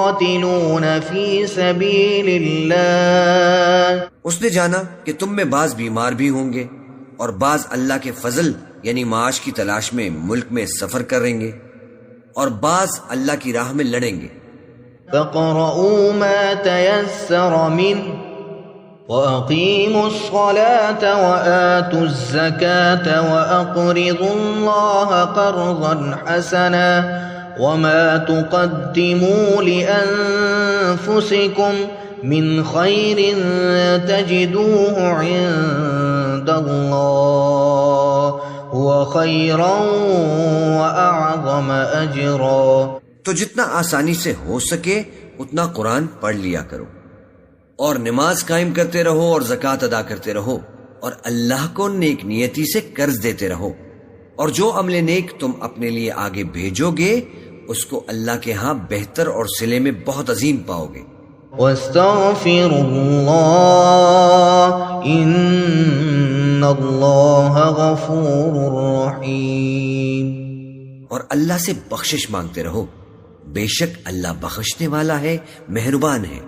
يقاتلون في سبيل الله. اس نے جانا کہ تم میں بعض بیمار بھی ہوں گے اور بعض اللہ کے فضل یعنی معاش کی تلاش میں ملک میں سفر کریں گے اور بعض اللہ کی راہ میں لڑیں گے. فَاقْرَؤُوا مَا تَيَسَّرَ مِنْهُ وَأَقِيمُوا الصَّلَاةَ وَآتُوا الزَّكَاةَ وَأَقْرِضُوا اللَّهَ قَرْضًا حَسَنًا وَمَا تُقَدِّمُوا لِأَنفُسِكُمْ مِنْ خَيْرٍ تَجِدُوهُ عِندَ اللَّهِ هُوَ خَيْرًا وَأَعْظَمَ أَجْرًا. تو جتنا آسانی سے ہو سکے اتنا قرآن پڑھ لیا کرو اور نماز قائم کرتے رہو اور زکوٰۃ ادا کرتے رہو اور اللہ کو نیک نیتی سے قرض دیتے رہو، اور جو عمل نیک تم اپنے لیے آگے بھیجو گے اس کو اللہ کے ہاں بہتر اور صلے میں بہت عظیم پاؤ گے. وَاسْتَغْفِرُوا اللَّهَ إِنَّ اللَّهَ غَفُورٌ رَّحِيمٌ. اور اللہ سے بخشش مانگتے رہو، بے شک اللہ بخشنے والا ہے، مہربان ہے.